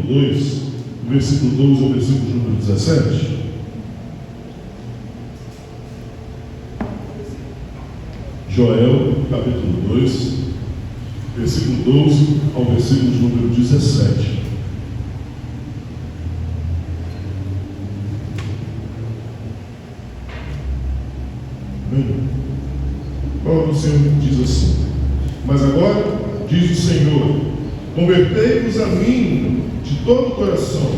2, do versículo 12 ao versículo número 17. Joel, capítulo 2, versículo 12 ao versículo número 17. A palavra do Senhor diz assim: mas agora, diz o Senhor, convertei-vos a mim de todo o coração,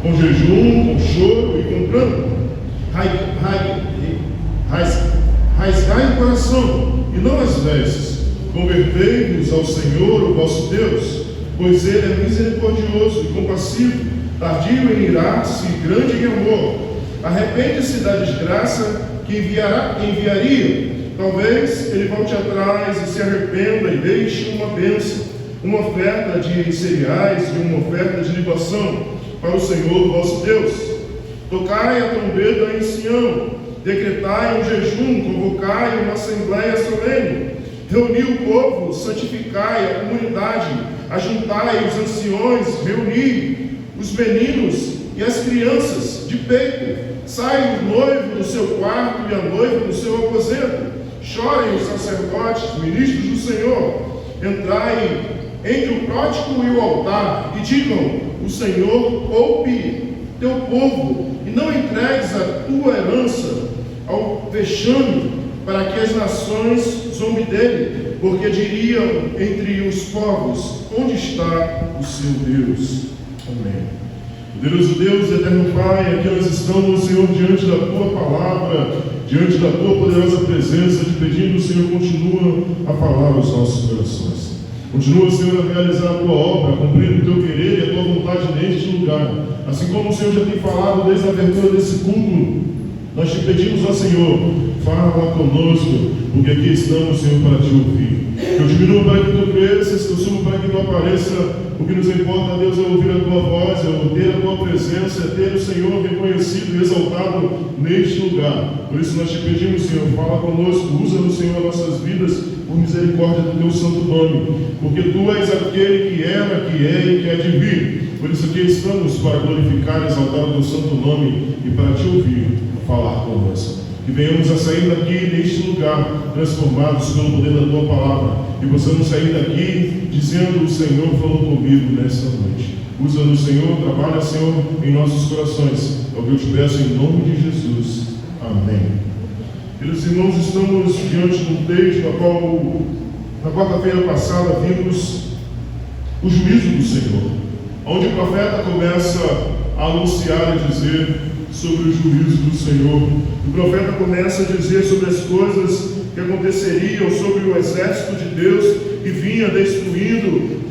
com jejum, com choro e com pranto. Rasgai o coração e não as vestes. Convertei-vos ao Senhor, o vosso Deus, pois Ele é misericordioso e compassivo, tardio em irar-se e grande em amor. Arrepende-se da desgraça que enviaria. Talvez ele volte atrás e se arrependa e deixe uma bênção, uma oferta de cereais e uma oferta de libação para o Senhor vosso Deus. Tocai a trombeta em Sião, decretai um jejum, convocai uma assembleia solene, reuni o povo, santificai a comunidade, ajuntai os anciões, reuni os meninos e as crianças de peito. Sai o noivo do seu quarto e a noiva do seu aposento. Chorem os sacerdotes, ministros do Senhor. Entrai entre o prótico e o altar e digam: o Senhor poupe teu povo e não entregues a tua herança ao vexame, para que as nações zombem dele, porque diriam entre os povos: onde está o seu Deus? Amém. Poderoso Deus, eterno Pai, aqui nós estamos, Senhor, diante da Tua palavra, diante da Tua poderosa presença, te pedindo, Senhor, continua a falar aos nossos corações. Continua, Senhor, a realizar a Tua obra, cumprindo o Teu querer e a Tua vontade neste lugar. Assim como o Senhor já tem falado desde a abertura desse culto, nós te pedimos, ó Senhor, fala conosco, porque aqui estamos, Senhor, para te ouvir. Que eu diminua para que Tu cresças, que eu suba para que Tu apareça. O que nos importa, Deus, é ouvir a Tua voz, é ter a Tua presença, é ter o Senhor reconhecido e exaltado neste lugar. Por isso nós te pedimos, Senhor, fala conosco, usa-nos, Senhor, as nossas vidas, por misericórdia do Teu santo nome, porque Tu és aquele que era, que é e que há de vir. Por isso aqui estamos para glorificar e exaltar o Teu santo nome e para te ouvir, falar conosco. Que venhamos a sair daqui, neste lugar, transformados pelo poder da Tua palavra, e possamos sair daqui dizendo: o Senhor falou comigo nesta noite. Usa-nos, Senhor, trabalha, Senhor, em nossos corações. É o que eu te peço em nome de Jesus. Amém. Queridos irmãos, estamos diante de um texto a qual, na quarta-feira passada, vimos o juízo do Senhor, onde o profeta começa a anunciar e dizer sobre o juízo do Senhor. O profeta começa a dizer sobre as coisas que aconteceriam, sobre o exército de Deus que vinha destruindo,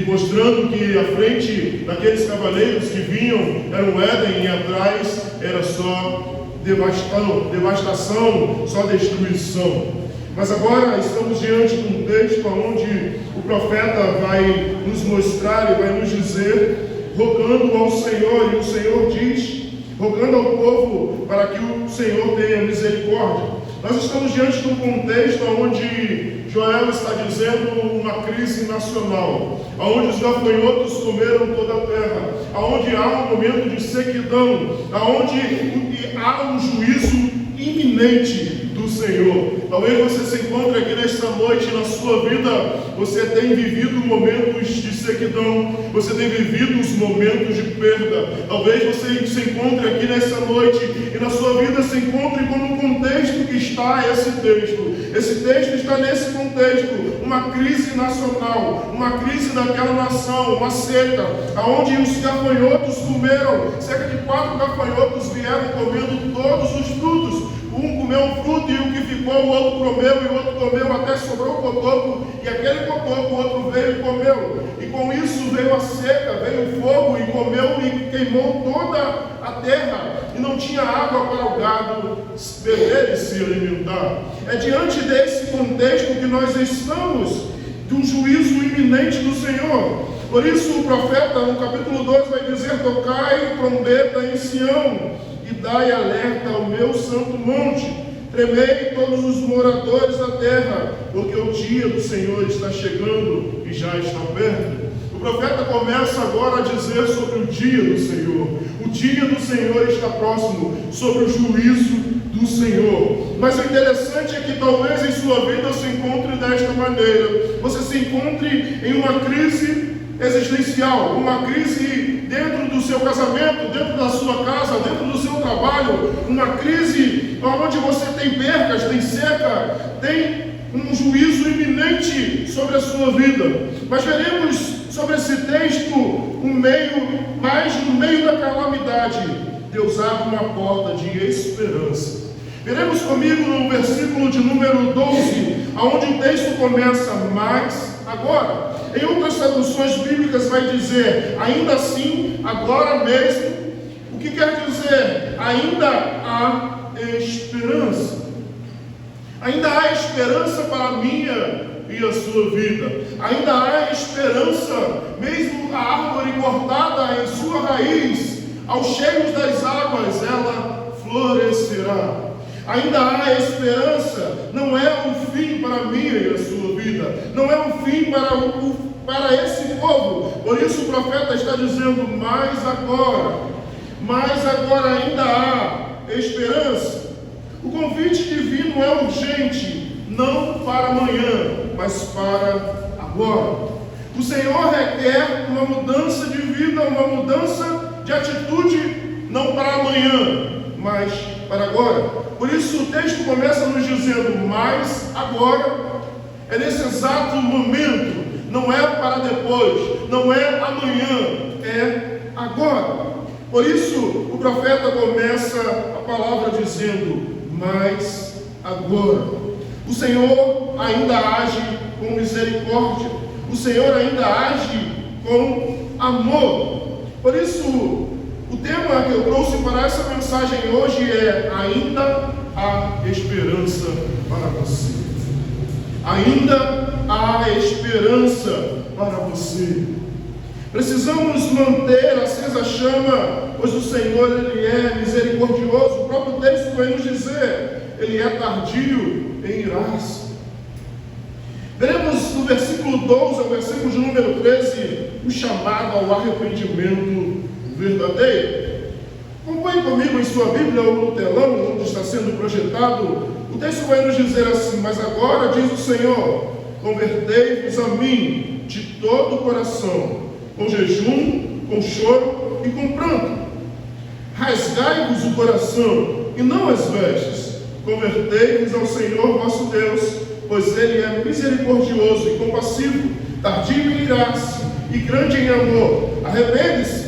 mostrando que à frente daqueles cavaleiros que vinham era um Éden e atrás era só devastação, só destruição. Mas agora estamos diante de um texto onde o profeta vai nos mostrar e vai nos dizer, rogando ao Senhor, e o Senhor diz, rogando ao povo para que o Senhor tenha misericórdia. Nós estamos diante de um contexto onde Joel está dizendo uma crise nacional, onde os gafanhotos comeram toda a terra, onde há um momento de sequidão, onde há um juízo iminente do Senhor. Talvez você se encontre aqui nesta noite, na sua vida, você tem vivido momentos de sequidão, você tem vivido os momentos de perda. Talvez você se encontre aqui nesta noite e na sua vida se encontre como um contexto que está esse texto. Esse texto está nesse contexto, uma crise nacional, uma crise daquela nação, uma seca, onde os gafanhotos comeram, cerca de 4 gafanhotos vieram comendo todos os frutos. Um comeu um fruto e o que ficou, o outro comeu, e o outro comeu, até sobrou o cotoco, e aquele cotoco, o outro veio e comeu. E com isso veio a seca, veio o fogo, e comeu e queimou toda a terra, e não tinha água para o gado beber e se alimentar. É diante desse contexto que nós estamos, de um juízo iminente do Senhor. Por isso o profeta, no capítulo 2, vai dizer: tocai trombeta em Sião, e dai alerta ao meu santo monte, tremei todos os moradores da terra, porque o dia do Senhor está chegando e já está perto. O profeta começa agora a dizer sobre o dia do Senhor. O dia do Senhor está próximo, sobre o juízo do Senhor. Mas o interessante é que talvez em sua vida se encontre desta maneira. Você se encontre em uma crise existencial, uma crise dentro do seu casamento, dentro da sua casa, dentro do seu trabalho, uma crise onde você tem percas, tem seca, tem um juízo iminente sobre a sua vida. Mas veremos sobre esse texto mas no meio da calamidade, Deus abre uma porta de esperança. Veremos comigo no versículo de número 12, onde o texto começa, mas agora. Em outras traduções bíblicas vai dizer, ainda assim, agora mesmo. O que quer dizer? Ainda há esperança. Ainda há esperança para a minha e a sua vida. Ainda há esperança, mesmo a árvore cortada em sua raiz, aos cheios das águas, ela florescerá. Ainda há esperança, não é um fim para a minha e a sua vida, não é um fim para esse povo. Por isso o profeta está dizendo, mas agora ainda há esperança. O convite divino é urgente, não para amanhã, mas para agora. O Senhor requer uma mudança de vida, uma mudança de atitude, não para amanhã, mas para agora. Por isso o texto começa nos dizendo, mas agora, é nesse exato momento, não é para depois, não é amanhã, é agora. Por isso o profeta começa a palavra dizendo, mas agora. O Senhor ainda age com misericórdia, o Senhor ainda age com amor. Por isso o tema que eu trouxe para essa mensagem hoje é, ainda há esperança para você. Ainda há esperança para você. Precisamos manter acesa a chama, pois o Senhor, Ele é misericordioso. O próprio texto vai nos dizer, Ele é tardio em irar-se. Veremos no versículo 12 ao versículo de número 13, o chamado ao arrependimento verdadeiro. Acompanhe comigo em sua Bíblia ou no telão, onde está sendo projetado. O texto vai nos dizer assim, mas agora, diz o Senhor, convertei-vos a mim de todo o coração, com jejum, com choro e com pranto. Rasgai-vos o coração e não as vestes. Convertei-vos ao Senhor vosso Deus, pois Ele é misericordioso e compassivo, tardio em irar-se e grande em amor. Arrepende-se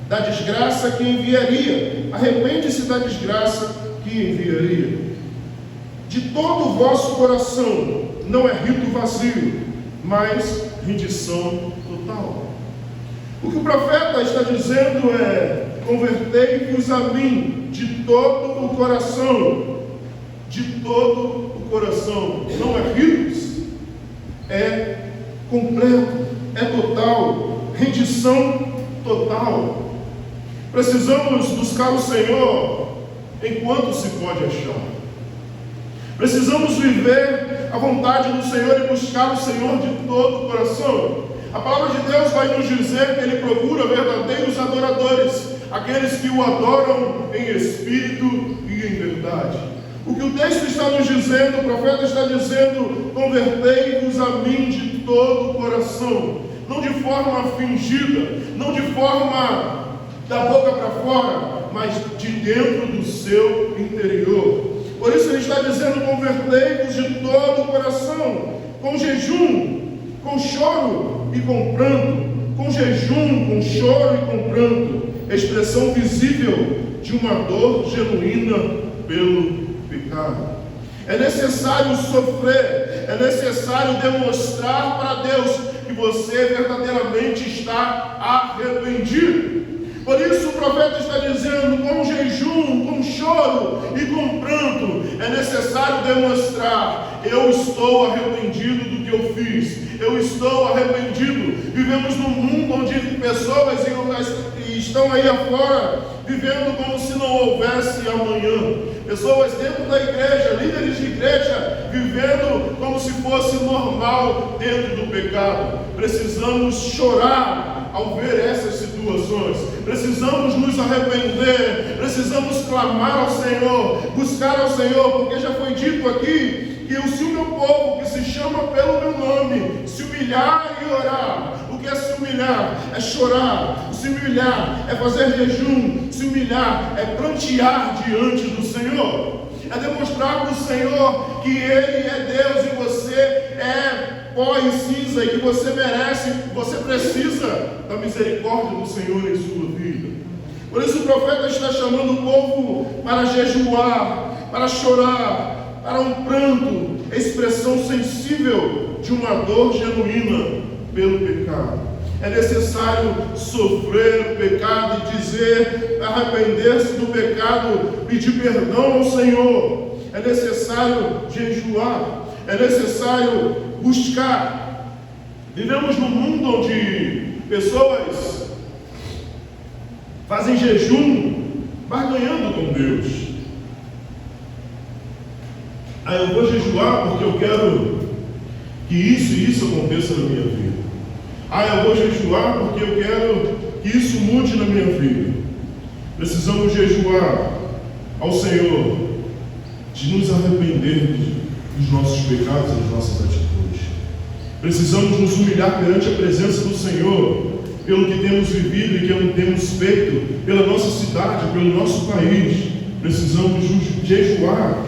da desgraça que enviaria. Arrepende-se da desgraça que enviaria. De todo o vosso coração, não é rito vazio, mas rendição total. O que o profeta está dizendo é, convertei-vos a mim de todo o coração. De todo o coração. Não é ritos, é completo, é total, rendição total. Precisamos buscar o Senhor enquanto se pode achar. Precisamos viver a vontade do Senhor e buscar o Senhor de todo o coração. A palavra de Deus vai nos dizer que Ele procura verdadeiros adoradores, aqueles que o adoram em espírito e em verdade. O que o texto está nos dizendo, o profeta está dizendo, convertei-vos a mim de todo o coração, não de forma fingida, não de forma da boca para fora, mas de dentro do seu interior. Por isso ele está dizendo, convertei-vos de todo o coração, com jejum, com choro e com pranto. Com jejum, com choro e com pranto, expressão visível de uma dor genuína pelo pecado. É necessário sofrer, é necessário demonstrar para Deus que você verdadeiramente está arrependido. Por isso o profeta está dizendo, com jejum, com choro e com pranto, é necessário demonstrar, eu estou arrependido do que eu fiz, eu estou arrependido. Vivemos num mundo onde pessoas estão aí afora, vivendo como se não houvesse amanhã. pessoas dentro da igreja, líderes de igreja, vivendo como se fosse normal dentro do pecado. Precisamos chorar ao ver essas situações, precisamos nos arrepender, precisamos clamar ao Senhor, buscar ao Senhor, porque já foi dito aqui que se o meu povo, que se chama pelo meu nome, se humilhar e orar. O que é se humilhar? É chorar. Se humilhar é fazer jejum. Se humilhar é prantear diante do Senhor. É demonstrar para o Senhor que Ele é Deus e você é pó e cinza, e que você merece, você precisa da misericórdia do Senhor em sua vida. Por isso o profeta está chamando o povo para jejuar, para chorar, para um pranto, expressão sensível de uma dor genuína pelo pecado. É necessário sofrer o pecado e dizer, arrepender-se do pecado, pedir perdão ao Senhor. É necessário jejuar, é necessário buscar. Vivemos num mundo onde pessoas fazem jejum barganhando com Deus. Eu vou jejuar porque eu quero que isso e isso aconteça na minha vida. Eu vou jejuar porque eu quero que isso mude na minha vida. Precisamos jejuar ao Senhor, de nos arrepender dos nossos pecados e das nossas atitudes. Precisamos nos humilhar perante a presença do Senhor, pelo que temos vivido e que temos feito, pela nossa cidade, pelo nosso país. Precisamos jejuar,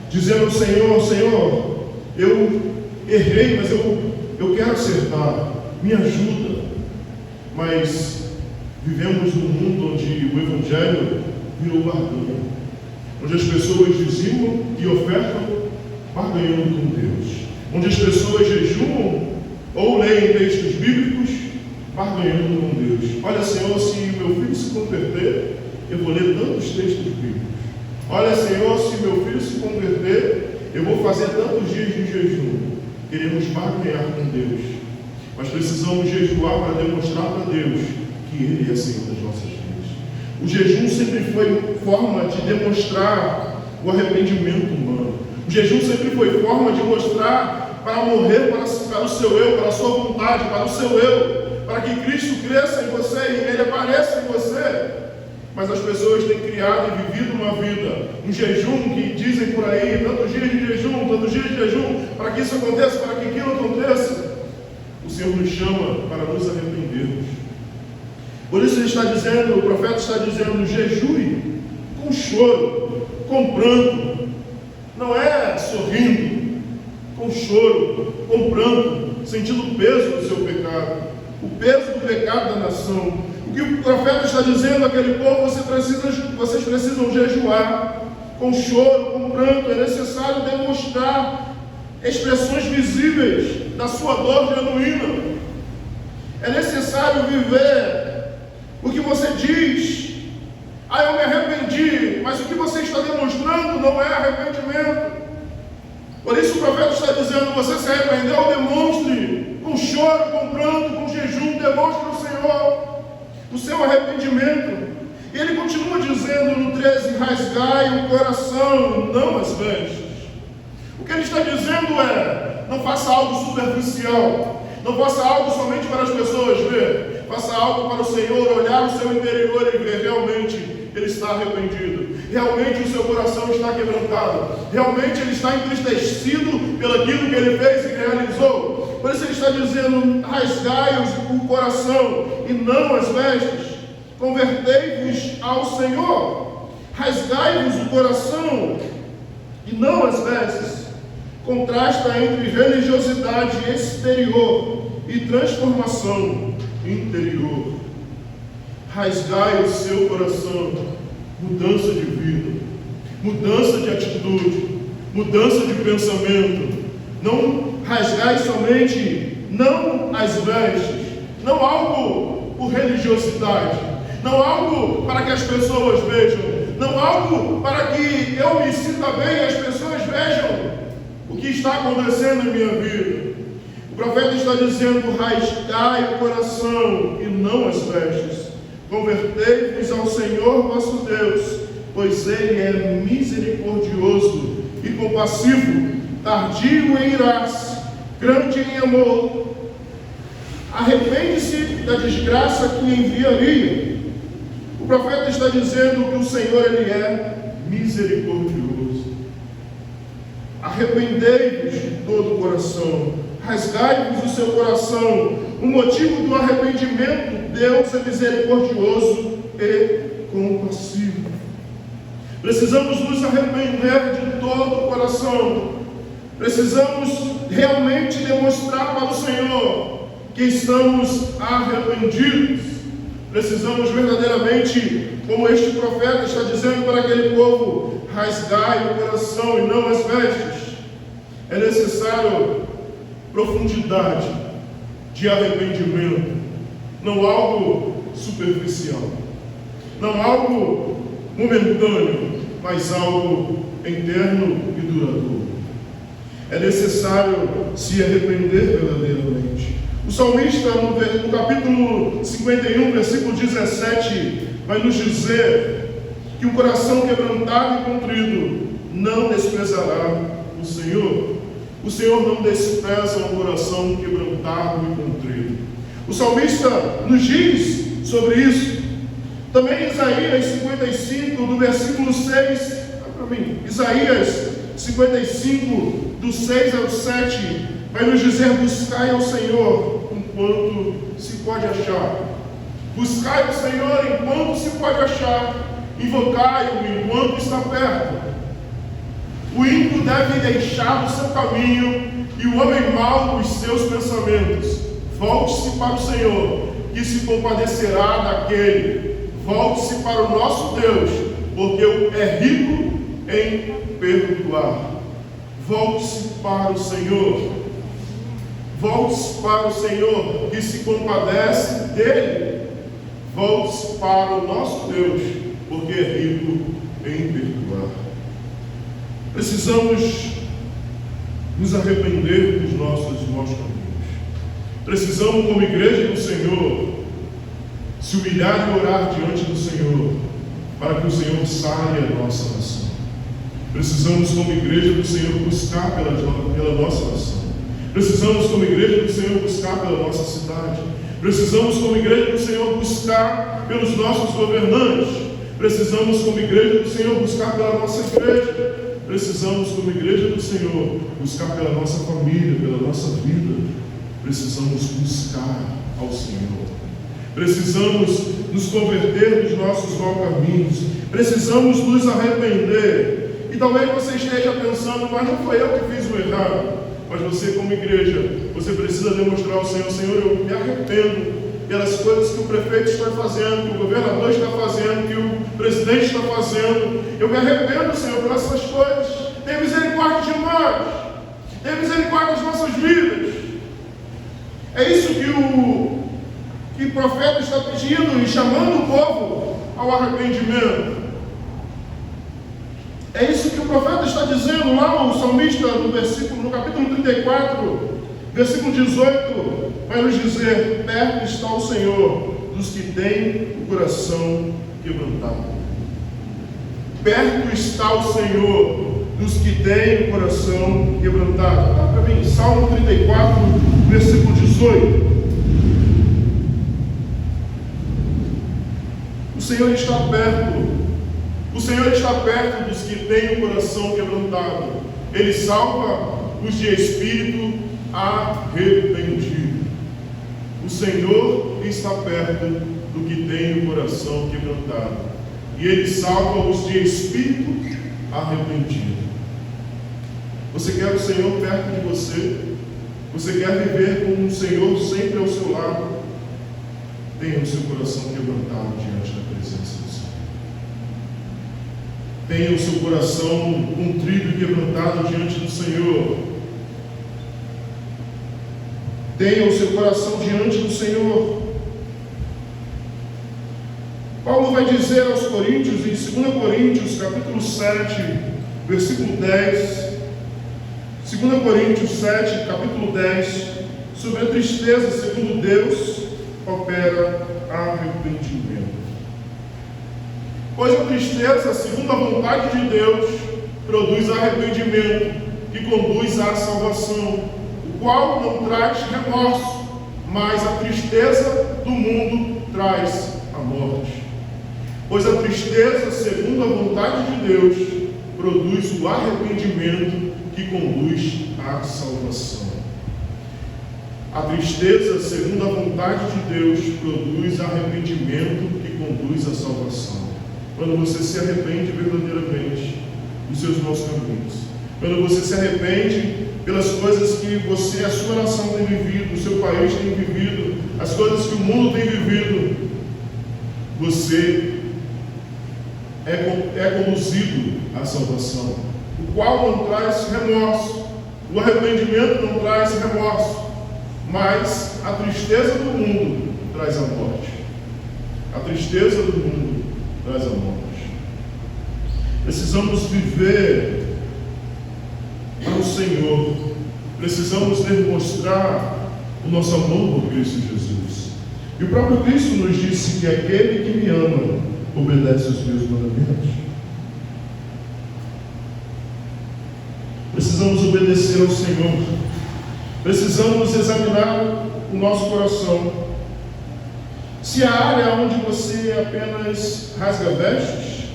dizendo ao Senhor, Senhor, eu errei, mas eu quero acertar, me ajuda. Mas vivemos num mundo onde o Evangelho virou barganha, onde as pessoas dizimam e ofertam barganhando com Deus, onde as pessoas jejuam ou leem textos bíblicos barganhando com Deus. Olha, Senhor, se meu filho se converter, eu vou ler tantos textos bíblicos. Olha, Senhor, se meu filho se converter, eu vou fazer tantos dias de jejum. Queremos barganhar com Deus, mas precisamos jejuar para demonstrar para Deus que Ele é Senhor das nossas vidas. O jejum sempre foi forma de demonstrar o arrependimento humano. O jejum sempre foi forma de mostrar para morrer para o seu eu, para a sua vontade, para o seu eu, para que Cristo cresça em você e Ele apareça em você. Mas as pessoas têm criado e vivido uma vida, um jejum que dizem por aí, tantos dias de jejum, para que isso aconteça, para que aquilo aconteça. O Senhor nos chama para nos arrependermos. Por isso ele está dizendo, o profeta está dizendo, jejue com choro, com pranto. Não é sorrindo, com choro, com pranto, sentindo o peso do seu pecado, o peso do pecado da nação. O que o profeta está dizendo àquele povo, vocês precisam jejuar com choro, com pranto. É necessário demonstrar expressões visíveis da sua dor genuína. É necessário viver o que você diz. Eu me arrependi, mas o que você está demonstrando não é arrependimento. Por isso o profeta está dizendo, você se arrependeu, demonstre com choro, com pranto, com jejum, demonstre ao Senhor o seu arrependimento. E ele continua dizendo no 13, rasgai o coração, não as vestes. O que ele está dizendo é, não faça algo superficial, não faça algo somente para as pessoas ver, faça algo para o Senhor olhar o seu interior e ver realmente ele está arrependido, realmente o seu coração está quebrantado, realmente ele está entristecido pelaquilo que ele fez e realizou. Por isso ele está dizendo, rasgai o coração e não as vestes, convertei-vos ao Senhor, rasgai-vos o coração e não as vestes. Contrasta entre religiosidade exterior e transformação interior. Rasgai o seu coração, mudança de vida, mudança de atitude, mudança de pensamento. Não rasgai somente, não as vestes, não algo por religiosidade, não algo para que as pessoas vejam, não algo para que eu me sinta bem e as pessoas vejam o que está acontecendo em minha vida. O profeta está dizendo, rasgai o coração e não as vestes. Convertei-vos ao Senhor vosso Deus, pois Ele é misericordioso e compassivo, tardio em irar-se, grande em amor. Arrepende-se da desgraça que enviaria. O profeta está dizendo que o Senhor, Ele é misericordioso. Arrependei-vos de todo o coração, rasgai-vos o seu coração. O motivo do arrependimento: Deus é misericordioso e compassivo. Precisamos nos arrepender de todo o coração. Precisamos realmente demonstrar para o Senhor que estamos arrependidos. Precisamos verdadeiramente, como este profeta está dizendo para aquele povo, rasgai o coração e não as vestes. É necessário profundidade de arrependimento, não algo superficial, não algo momentâneo, mas algo interno e duradouro. É necessário se arrepender verdadeiramente. O salmista, no capítulo 51, versículo 17, vai nos dizer que o coração quebrantado e contrito não desprezará o Senhor. O Senhor não despreza um coração quebrantado e contrito. O salmista nos diz sobre isso. Também Isaías 55, do versículo 6, Isaías 55, do 6 ao 7, vai nos dizer: buscai ao Senhor enquanto se pode achar. Buscai o Senhor enquanto se pode achar. Invocai-o enquanto está perto. O ímpio deve deixar o seu caminho e o homem mau os seus pensamentos. Volte-se para o Senhor, que se compadecerá daquele. Volte-se para o nosso Deus, porque é rico em perdoar. Volte-se para o Senhor. Volte-se para o Senhor, que se compadece dele. Volte-se para o nosso Deus, porque é rico em perdoar. Precisamos nos arrepender dos nossos maus caminhos. Precisamos, como igreja do Senhor, se humilhar e orar diante do Senhor, para que o Senhor sare a nossa nação. Precisamos, como igreja do Senhor, buscar pela nossa nação. Precisamos, como igreja do Senhor, buscar pela nossa cidade. Precisamos, como igreja do Senhor, buscar pelos nossos governantes. Precisamos, como igreja do Senhor, buscar pela nossa igreja. Precisamos, como igreja do Senhor, buscar pela nossa família, pela nossa vida. Precisamos buscar ao Senhor. Precisamos nos converter dos nossos maus caminhos. Precisamos nos arrepender. E talvez você esteja pensando: mas não foi eu que fiz o errado. Mas você, como igreja, você precisa demonstrar ao Senhor: Senhor, eu me arrependo pelas coisas que o prefeito está fazendo, que o governador está fazendo, que o presidente está fazendo. Eu me arrependo, Senhor, por essas coisas. Tenha misericórdia de nós. Tenha misericórdia das nossas vidas. É isso que o profeta está pedindo e chamando o povo ao arrependimento. É isso que o profeta está dizendo lá, o salmista, no capítulo 34, versículo 18, vai nos dizer: perto está o Senhor dos que têm o coração quebrantado. Perto está o Senhor dos que têm o coração quebrantado. Dá para mim, Salmo 34, versículo 18. O Senhor está perto. O Senhor está perto dos que têm o coração quebrantado. Ele salva os de espírito arrependido. O Senhor está perto do que tem o coração quebrantado. E Ele salva os de espírito arrependido. Você quer o Senhor perto de você? Você quer viver com o Senhor sempre ao seu lado? Tenha o seu coração quebrantado diante da presença do Senhor. Tenha o seu coração contrito e quebrantado diante do Senhor. Tenha o seu coração diante do Senhor. Paulo vai dizer aos Coríntios, em 2 Coríntios, capítulo 7, versículo 10, 2 Coríntios 7, capítulo 10, sobre a tristeza, segundo Deus, opera arrependimento. Pois a tristeza, segundo a vontade de Deus, produz arrependimento, que conduz à salvação, o qual não traz remorso, mas a tristeza do mundo traz a morte. Pois a tristeza, segundo a vontade de Deus, produz o arrependimento, que conduz à salvação. A tristeza, segundo a vontade de Deus, produz arrependimento, que conduz à salvação. Quando você se arrepende verdadeiramente dos seus maus caminhos, quando você se arrepende pelas coisas que você, a sua nação tem vivido, o seu país tem vivido, as coisas que o mundo tem vivido, você é conduzido à salvação, o qual não traz remorso. O arrependimento não traz remorso, mas a tristeza do mundo traz a morte. A tristeza do mundo traz a morte. Precisamos viver para o Senhor. Precisamos demonstrar o nosso amor por Cristo Jesus. E o próprio Cristo nos disse que aquele que me ama obedece os meus mandamentos. Precisamos obedecer ao Senhor. Precisamos examinar o nosso coração. Se a área onde você apenas rasga vestes,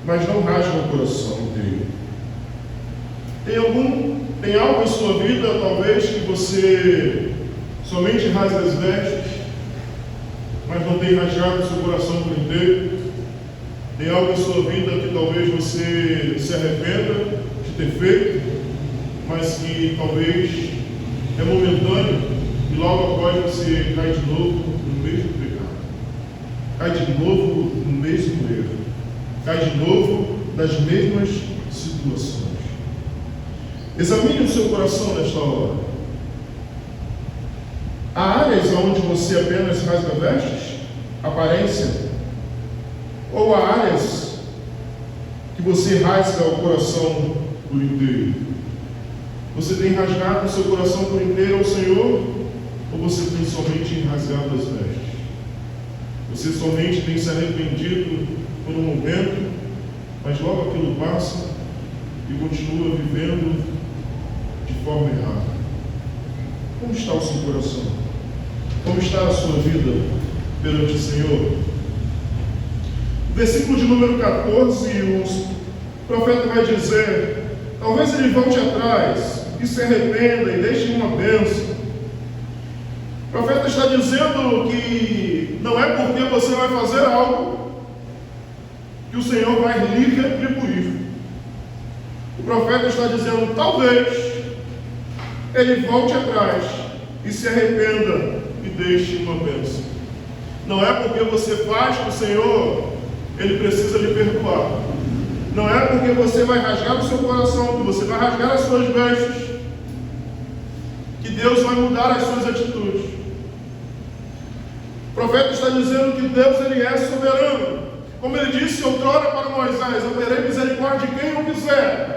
mas não rasga o coração inteiro. Tem algo em sua vida, talvez, que você somente rasga as vestes, mas não tem rasgado o seu coração por inteiro. Tem algo em sua vida que talvez você se arrependa de ter feito, mas que talvez é momentâneo e logo após você cai de novo no mesmo pecado, cai de novo no mesmo erro, cai de novo nas mesmas situações. Examine o seu coração nesta hora. Há áreas onde você apenas rasga vestes, aparência, ou há áreas que você rasga o coração por inteiro? Você tem rasgado o seu coração por inteiro ao Senhor, ou você tem somente rasgado as vestes? Você somente tem se arrependido por um momento, mas logo aquilo passa e continua vivendo de forma errada. Como está o seu coração? Como está a sua vida perante o Senhor? No versículo de número 14, o profeta vai dizer: talvez ele volte atrás e se arrependa e deixe uma bênção. O profeta está dizendo que não é porque você vai fazer algo que o Senhor vai lhe retribuir. O profeta está dizendo: talvez ele volte atrás e se arrependa e deixe uma bênção. Não é porque você faz para o Senhor, Ele precisa lhe perdoar. Não é porque você vai rasgar o seu coração, que você vai rasgar as suas vestes, que Deus vai mudar as suas atitudes. O profeta está dizendo que Deus, Ele é soberano. Como Ele disse outrora para Moisés: eu terei misericórdia de quem eu quiser.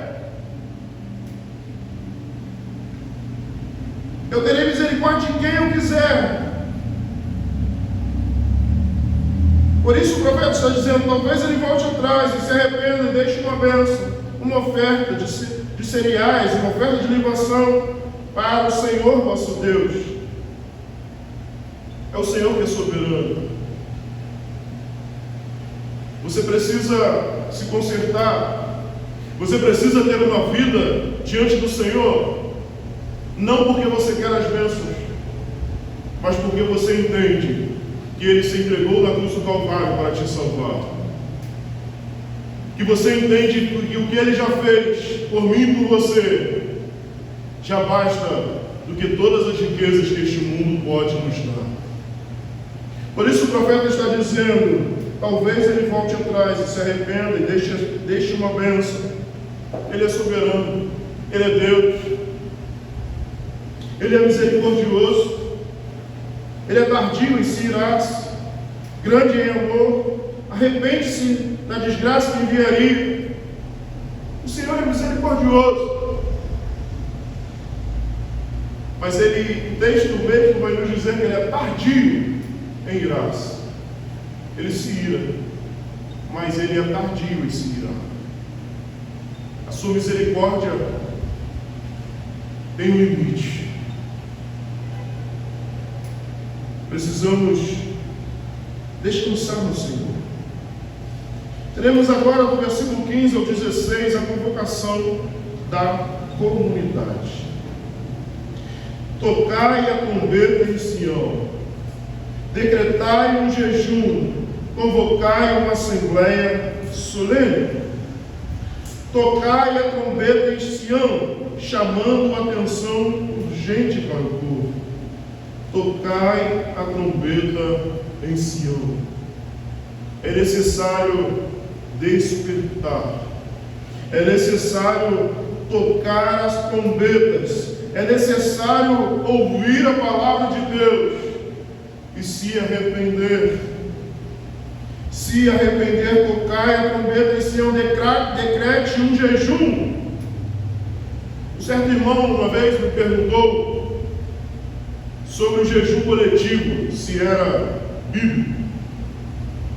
Eu terei misericórdia de quem eu quiser. Por isso o profeta está dizendo: talvez ele volte atrás e se arrependa e deixe uma bênção, uma oferta de cereais, uma oferta de libação para o Senhor vosso Deus. É o Senhor que é soberano. Você precisa se consertar. Você precisa ter uma vida diante do Senhor. Não porque você quer as bênçãos, mas porque você entende que Ele se entregou na cruz do Calvário para te salvar. Que você entende que o que Ele já fez por mim e por você já basta do que todas as riquezas que este mundo pode nos dar. Por isso o profeta está dizendo: talvez ele volte atrás e se arrependa e deixe uma bênção. Ele é soberano, Ele é Deus. Ele é misericordioso, Ele é tardio em se irar-se, grande em amor, arrepende-se da desgraça que enviaria. O Senhor é misericordioso, mas o texto mesmo vai nos dizer que Ele é tardio em irar-se. Ele se ira, mas Ele é tardio em se irar. A sua misericórdia tem um limite. Precisamos descansar no Senhor. Teremos agora do versículo 15 ao 16 a convocação da comunidade. Tocai a trombeta em Sião, decretai um jejum, convocai uma assembleia solene. Tocai a trombeta em Sião, chamando a atenção urgente para o povo. Tocai a trombeta em Sião. É necessário despertar. É necessário tocar as trombetas. É necessário ouvir a palavra de Deus e se arrepender. Se arrepender, tocai a trombeta em Sião, decrete um jejum. Um certo irmão uma vez me perguntou sobre o jejum coletivo, se era bíblico.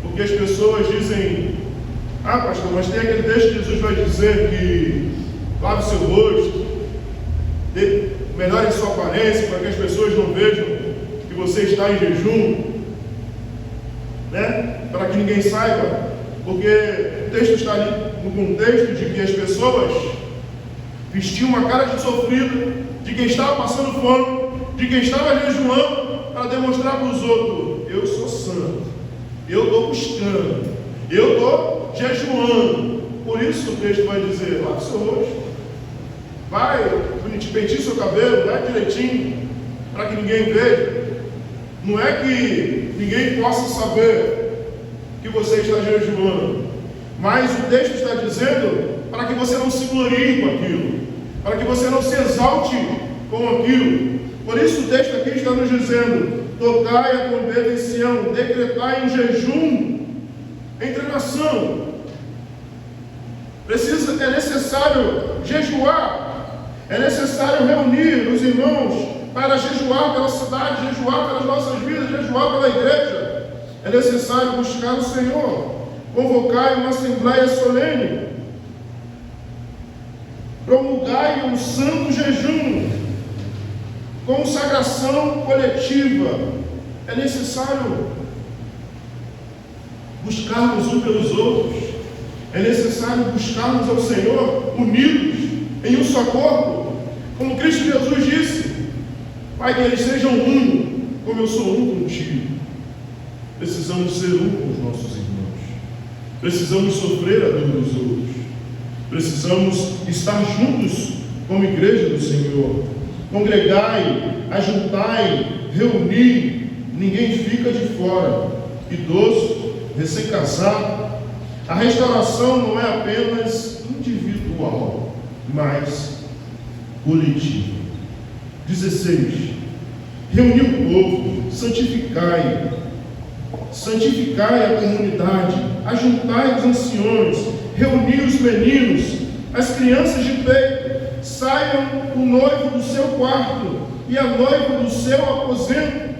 Porque as pessoas dizem: ah, pastor, mas tem aquele texto que Jesus vai dizer que lave o seu rosto, melhore sua aparência, para que as pessoas não vejam que você está em jejum, né? Para que ninguém saiba, porque o texto está ali no contexto de que as pessoas vestiam uma cara de sofrido, de quem estava passando fome, de quem estava jejuando, para demonstrar para os outros: eu sou santo, eu estou buscando, eu estou jejuando. Por isso o texto vai dizer: lave o seu rosto, vai penteie seu cabelo, vai direitinho, para que ninguém veja. Não é que ninguém possa saber que você está jejuando, mas o texto está dizendo para que você não se glorie com aquilo, para que você não se exalte com aquilo. Por isso o texto aqui está nos dizendo: tocai a trombeta em Sião, decretai um jejum entre a nação. É necessário jejuar, é necessário reunir os irmãos para jejuar pela cidade, jejuar pelas nossas vidas, jejuar pela igreja. É necessário buscar o Senhor, convocar uma assembleia solene, promulgai um santo jejum, consagração coletiva. É necessário buscarmos uns pelos outros, é necessário buscarmos ao Senhor unidos em um só corpo, como Cristo Jesus disse: Pai, que eles sejam um, como eu sou um contigo. Precisamos ser um com os nossos irmãos, precisamos sofrer a dor dos outros, precisamos estar juntos como igreja do Senhor. Congregai, ajuntai, reuni, ninguém fica de fora, idoso, recém-casado. A restauração não é apenas individual, mas coletiva. 16. Reuni o povo, santificai a comunidade, ajuntai os anciões, reuni os meninos, as crianças de peito, saiam o noivo do seu quarto e a noiva do seu aposento.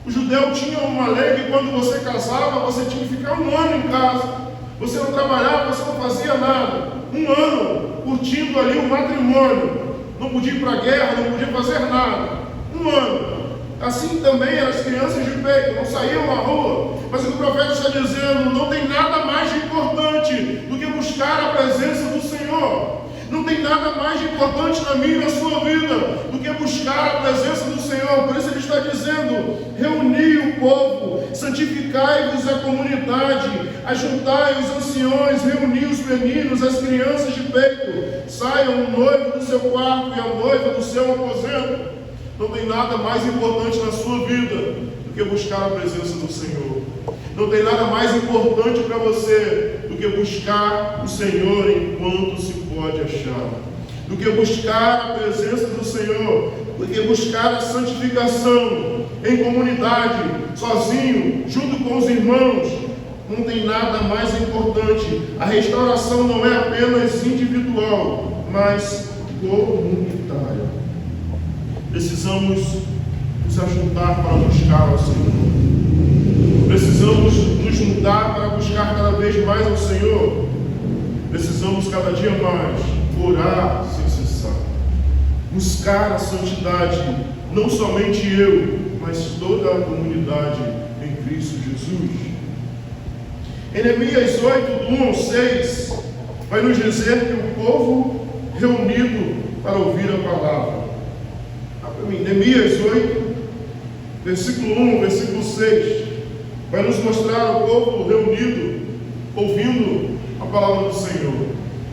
O judeu tinha uma lei que quando você casava, você tinha que ficar 1 ano em casa. Você não trabalhava, você não fazia nada. 1 ano curtindo ali o matrimônio. Não podia ir para a guerra, não podia fazer nada. 1 ano. Assim também eram as crianças de peito, não saíam na rua. Mas o que o profeta está dizendo: não tem nada mais importante do que buscar a presença do Senhor. Não tem nada mais importante na minha e na sua vida do que buscar a presença do Senhor. Por isso ele está dizendo: reuni o povo, santificai-vos a comunidade, ajuntai os anciões, reuni os meninos, as crianças de peito, saiam o noivo do seu quarto e a noiva do seu aposento. Não tem nada mais importante na sua vida do que buscar a presença do Senhor. Não tem nada mais importante para você do que buscar o Senhor enquanto se pode achar, do que buscar a presença do Senhor, do que buscar a santificação em comunidade, sozinho, junto com os irmãos. Não tem nada mais importante. A restauração não é apenas individual, mas comunitária. Precisamos nos ajuntar para buscar ao Senhor. Precisamos nos juntar para buscar cada vez vez mais ao Senhor, precisamos cada dia mais orar sem cessar, buscar a santidade, não somente eu, mas toda a comunidade em Cristo Jesus. Em Neemias 8, do 1 ao 6, vai nos dizer que o povo reunido para ouvir a palavra. Neemias 8, versículo 1, versículo 6, vai nos mostrar o povo reunido, ouvindo a palavra do Senhor.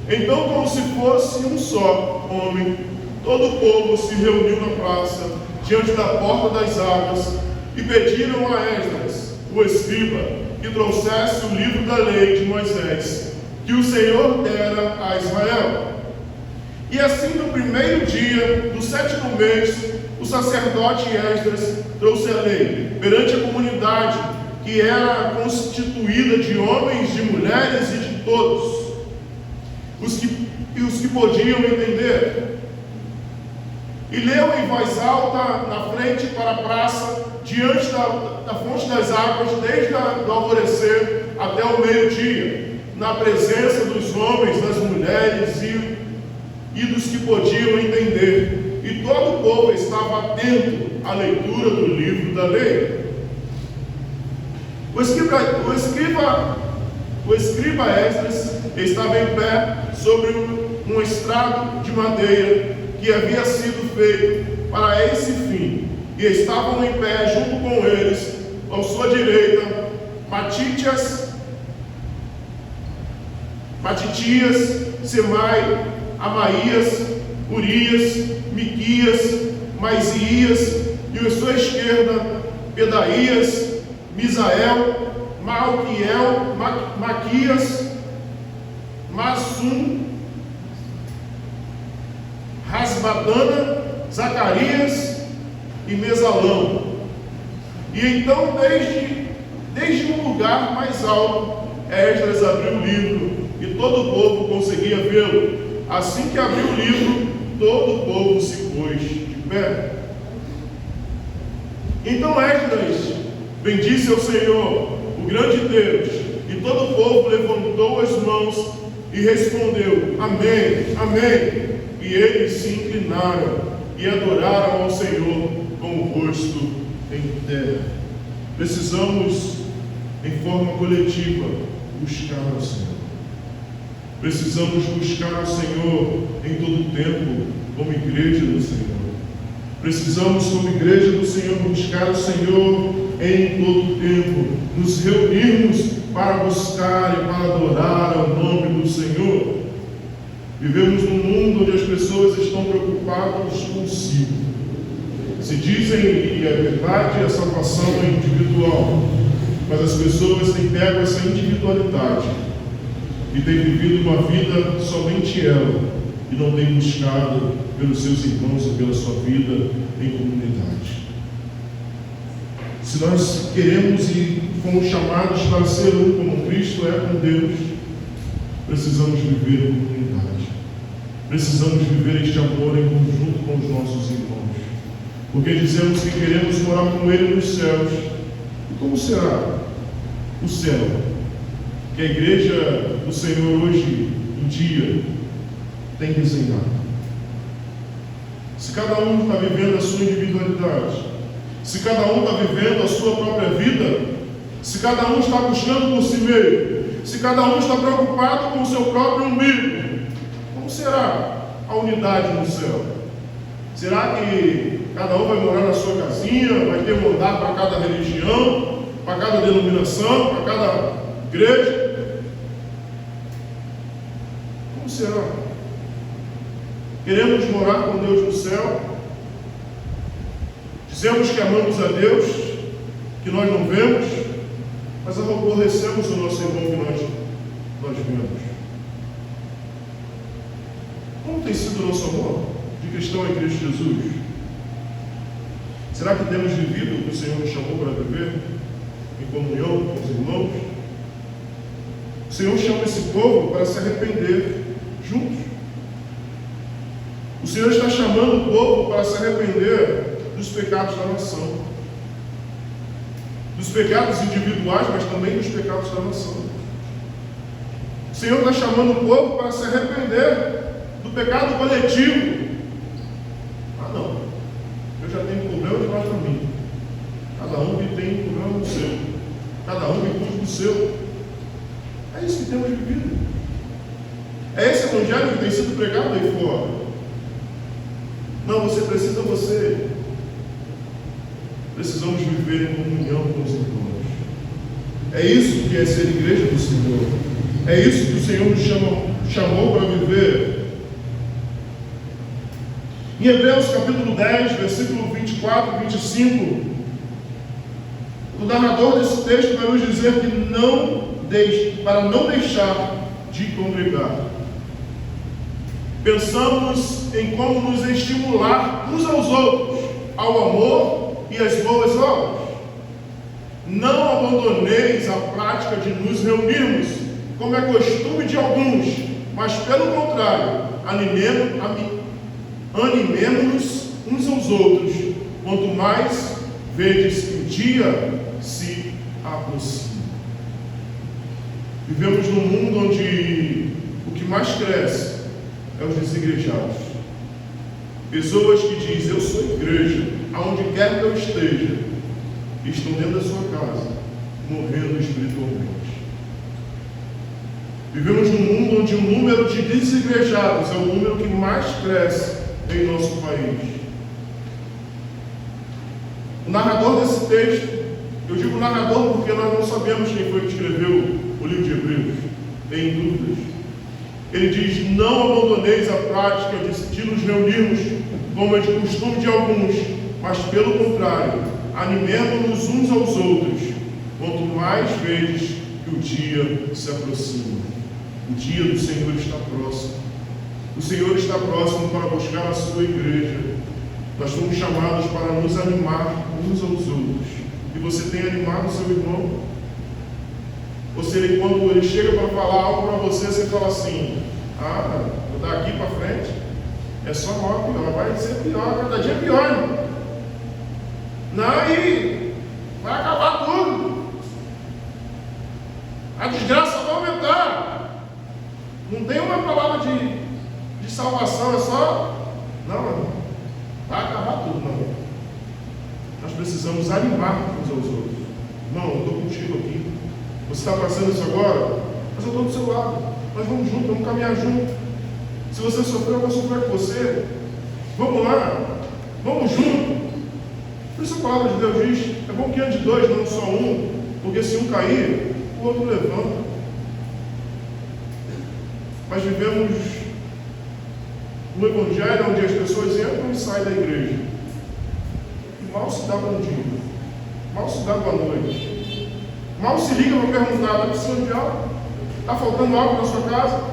Então, como se fosse um só homem, todo o povo se reuniu na praça, diante da porta das águas, e pediram a Esdras, o escriba, que trouxesse o livro da lei de Moisés, que o Senhor dera a Israel. E assim, no primeiro dia do 7º mês, o sacerdote Esdras trouxe a lei perante a comunidade, que era constituída de homens, de mulheres e de todos, os que podiam entender. E leu em voz alta na frente para a praça, diante da fonte das águas, desde o alvorecer até o meio-dia, na presença dos homens, das mulheres e dos que podiam entender. E todo o povo estava atento à leitura do livro da lei. O escriba Esdras estava em pé sobre um estrado de madeira que havia sido feito para esse fim, e estavam em pé junto com eles, à sua direita, Matitias, Semai, Amaías, Urias, Miquias, Maisias, e à sua esquerda, Pedaías, Misael, Malquiel, Maquias, Massum, Rasbadana, Zacarias e Mesalão. E então, desde um lugar mais alto, Esdras abriu o livro, e todo o povo conseguia vê-lo. Assim que abriu o livro, todo o povo se pôs de pé. Então Esdras bendisse ao Senhor, o grande Deus, e todo o povo levantou as mãos e respondeu: Amém, Amém. E eles se inclinaram e adoraram ao Senhor com o rosto em terra. Precisamos, em forma coletiva, buscar ao Senhor. Precisamos buscar ao Senhor em todo o tempo, como igreja do Senhor. Precisamos, como igreja do Senhor, buscar o Senhor em todo o tempo, nos reunirmos para buscar e para adorar ao nome do Senhor. Vivemos num mundo onde as pessoas estão preocupadas consigo. Se dizem, e é verdade, a salvação é individual, mas as pessoas têm pego essa individualidade e têm vivido uma vida somente ela, e não têm buscado pelos seus irmãos e pela sua vida em comunidade. Se nós queremos e fomos chamados para ser um como Cristo é com Deus, precisamos viver em comunidade. Precisamos viver este amor em conjunto com os nossos irmãos. Porque dizemos que queremos morar com Ele nos céus. E como será o céu que a igreja do Senhor hoje em dia tem desenhado? Se cada um está vivendo a sua individualidade, se cada um está vivendo a sua própria vida, se cada um está buscando por si mesmo, se cada um está preocupado com o seu próprio umbigo, como será a unidade no céu? Será que cada um vai morar na sua casinha, vai ter um andar para cada religião, para cada denominação, para cada igreja? Como será? Queremos morar com Deus no céu? Dizemos que amamos a Deus, que nós não vemos, mas aborrecemos o nosso irmão que nós vemos. Como tem sido o nosso amor de cristão em Cristo Jesus? Será que temos vivido o que o Senhor nos chamou para viver? Em comunhão com os irmãos? O Senhor chama esse povo para se arrepender juntos. O Senhor está chamando o povo para se arrepender dos pecados da nação, dos pecados individuais, mas também dos pecados da nação. Senhor está chamando o povo para se arrepender do pecado coletivo. Ah, não, eu já tenho problema demais para mim. Cada um que tem um problema do seu, cada um que cuide do seu. É isso que temos vivido. É esse evangelho que tem sido pregado aí fora. Não, precisamos viver em comunhão com os irmãos. É isso que é ser igreja do Senhor. É isso que o Senhor nos chamou para viver. Em Hebreus capítulo 10, versículo 24 e 25, o narrador desse texto vai nos dizer que para não deixar de congregar. Pensamos em como nos estimular uns aos outros ao amor e às boas obras. Não abandoneis a prática de nos reunirmos, como é costume de alguns, mas pelo contrário, animemo-nos uns aos outros, quanto mais vedes que o dia se aproxima. Vivemos num mundo onde o que mais cresce é os desigrejados. Pessoas que dizem, eu sou igreja, aonde quer que eu esteja, e estão dentro da sua casa, morrendo espiritualmente. Vivemos num mundo onde o número de desigrejados é o número que mais cresce em nosso país. O narrador desse texto, eu digo narrador porque nós não sabemos quem foi que escreveu o livro de Hebreus, tem dúvidas. Ele diz, não abandoneis a prática de nos reunirmos, como é de costume de alguns, mas pelo contrário, animemos-nos uns aos outros, quanto mais vezes que o dia se aproxima. O dia do Senhor está próximo. O Senhor está próximo para buscar a sua igreja. Nós fomos chamados para nos animar uns aos outros. E você tem animado o seu irmão? Ou seja, quando ele chega para falar algo para você, você fala assim, daqui para frente é só maior pior, vai ser pior, cada dia pior, irmão. Não, e vai acabar tudo. A desgraça vai aumentar. Não tem uma palavra de salvação, é só, não, vai acabar tudo, não. Nós precisamos animar uns aos outros. Irmão, eu estou contigo aqui. Você está passando isso agora, mas eu estou do seu lado. Nós vamos juntos, vamos caminhar juntos. Se você sofreu, eu vou sofrer com você. Vamos lá, vamos juntos. Por isso a palavra de Deus diz, é bom que ande dois, não só um, porque se um cair, o outro levanta. Mas vivemos no Evangelho onde as pessoas entram e saem da igreja. E mal se dá bom dia, mal se dá boa noite, mal se liga para perguntar, está precisando de algo? Está faltando algo na sua casa?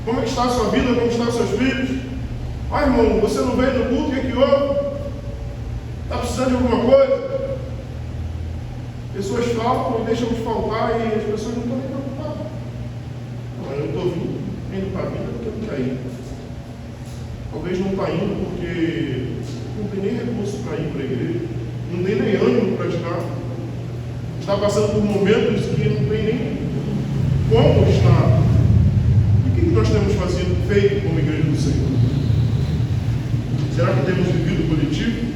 Como é que está a sua vida? Como estão os seus filhos? Irmão, você não veio no culto, o que é que houve? Está precisando de alguma coisa? Pessoas faltam e deixam de faltar e as pessoas não estão nem preocupadas. Eu estou indo para a vida porque eu não quero ir. Talvez não está indo porque não tem nem recurso para ir para a igreja, não tem nem ânimo para estar. Está passando por momentos que não tem nem como estar. E o que nós temos feito como igreja do Senhor? Será que temos vivido coletivo?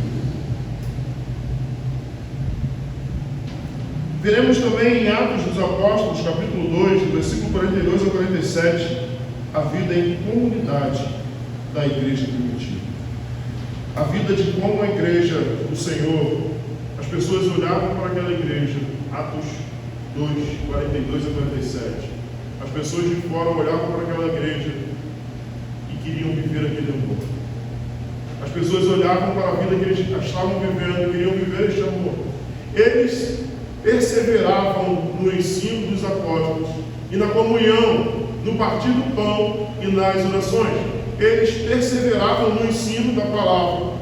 Veremos também em Atos dos Apóstolos, capítulo 2, do versículo 42 a 47, a vida em comunidade da igreja primitiva. A vida de como a igreja do Senhor, as pessoas olhavam para aquela igreja, Atos 2, 42 a 47. As pessoas de fora olhavam para aquela igreja e queriam viver aquele amor. As pessoas olhavam para a vida que eles estavam vivendo, queriam viver este amor. Eles perseveravam no ensino dos apóstolos e na comunhão, no partir do pão e nas orações. Eles perseveravam no ensino da palavra.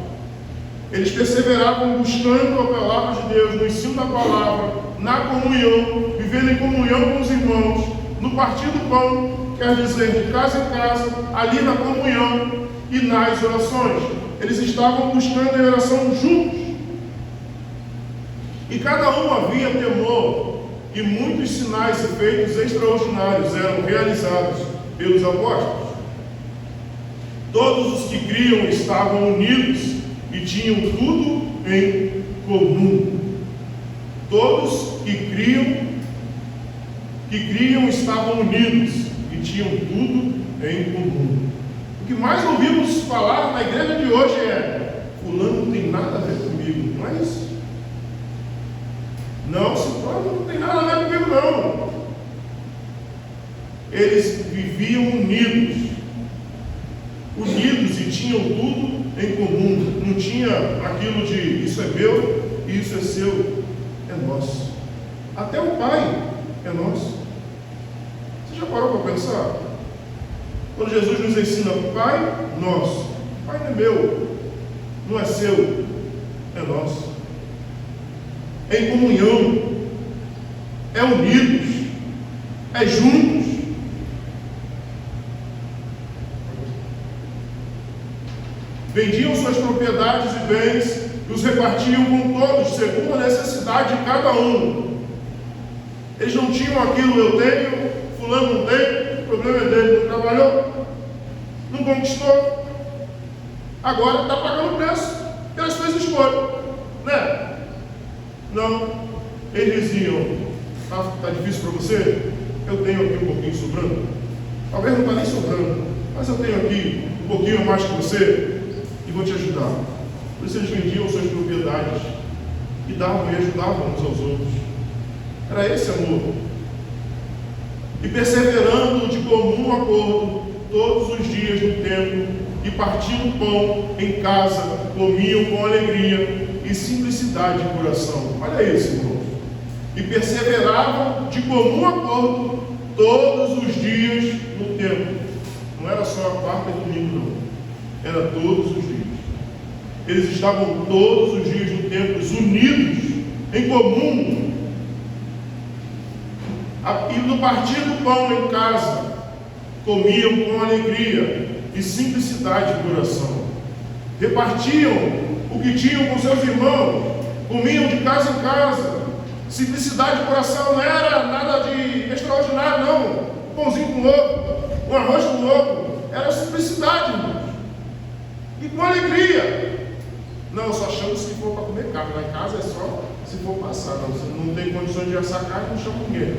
Eles perseveravam buscando a palavra de Deus, no ensino da palavra, na comunhão, vivendo em comunhão com os irmãos, no partir do pão, quer dizer, de casa em casa, ali na comunhão e nas orações. Eles estavam buscando a oração juntos. E cada um havia temor e muitos sinais e feitos extraordinários eram realizados pelos apóstolos. Todos os que criam estavam unidos e tinham tudo em comum. Todos que criam estavam unidos e tinham tudo em comum. O que mais ouvimos falar na igreja de hoje é: fulano não tem nada a ver comigo. Não é isso? Não, fulano não tem nada a ver comigo, não. Eles viviam unidos e tinham tudo em comum. Não tinha aquilo de isso é meu e isso é seu, é nosso. Até o Pai é nosso. Você já parou para pensar? Quando Jesus nos ensina Pai nosso, Pai não é meu, não é seu, é nosso. É em comunhão, é unidos, é juntos. Vendiam suas propriedades e bens e os repartiam com todos, segundo a necessidade de cada um. Eles não tinham aquilo, eu tenho, fulano não tem, o problema é dele, não trabalhou, não conquistou, agora está pagando o preço pelas suas escolhas, né? Não, eles diziam: está difícil para você? Eu tenho aqui um pouquinho sobrando, talvez não está nem sobrando, mas eu tenho aqui um pouquinho a mais que você e vou te ajudar. Por isso eles vendiam suas propriedades e davam e ajudavam uns aos outros. Era esse amor. E perseverando de comum acordo todos os dias no templo e partindo pão em casa, comiam com alegria e simplicidade de coração. Olha isso, irmão. E perseveravam de comum acordo todos os dias no templo. Não era só a quarta e domingo, não. Era todos os dias. Eles estavam todos os dias no templo, unidos, em comum. E no partir do pão em casa, comiam com alegria e simplicidade de coração. Repartiam o que tinham com seus irmãos, comiam de casa em casa. Simplicidade de coração, não era nada de extraordinário, não. Um pãozinho com ovo, um arroz com ovo. Era simplicidade, irmãos. E com alegria. Não, só chama se for para comer carne. Lá em casa é só se for passar. Não, você não tem condições de assar carne, não chama ninguém.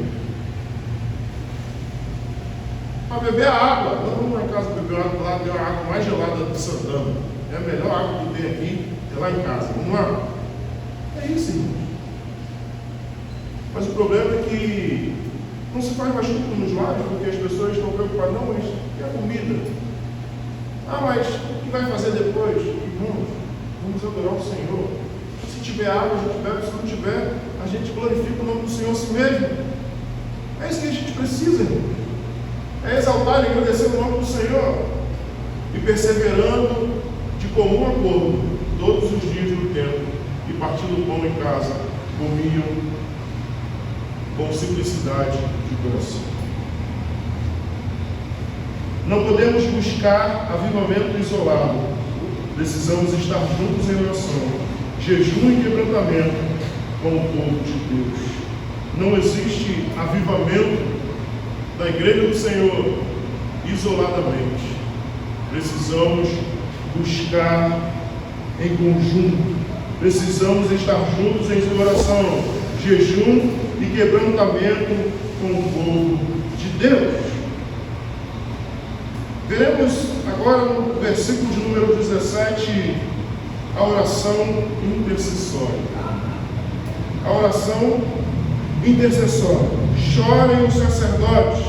Para beber a água. Não, lá em casa beber água, lá tem a água mais gelada de Santana. É a melhor água que tem aqui, é lá em casa. Não é? É isso, irmão. Mas o problema é que não se faz mais tudo nos lábios, porque as pessoas estão preocupadas. Não, mas e a comida? Ah, mas o que vai fazer depois? Irmãos, vamos adorar o Senhor. Se tiver água, a gente bebe. Se não tiver, a gente glorifica o nome do Senhor a si mesmo. É isso que a gente precisa, irmão. É exaltar e agradecer o nome do Senhor. E perseverando de comum acordo todos os dias no templo e partindo o pão em casa, comiam com simplicidade de coração. Não podemos buscar avivamento isolado. Precisamos estar juntos em oração, jejum e quebrantamento com o povo de Deus. Não existe avivamento da igreja do Senhor isoladamente. Precisamos buscar em conjunto. Precisamos estar juntos em oração, jejum e quebrantamento com o povo de Deus. Veremos agora no versículo de número 17 a oração intercessória. A oração intercessória. Chorem os sacerdotes,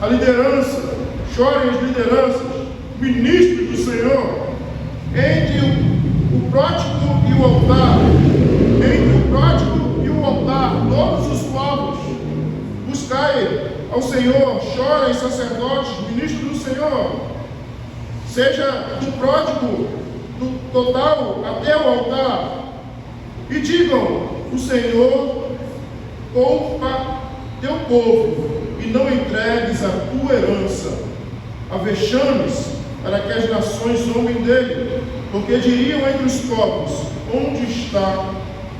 a liderança, chorem as lideranças, ministros do Senhor, entre o pródigo e o altar, entre o pródigo e o altar, todos os povos, buscai ao Senhor, chorem sacerdotes, ministros do Senhor, seja do pródigo, do total até o altar, e digam: o Senhor poupa teu povo, e não entregues a tua herança a vexames, para que as nações zombem dele, porque diriam entre os povos: onde está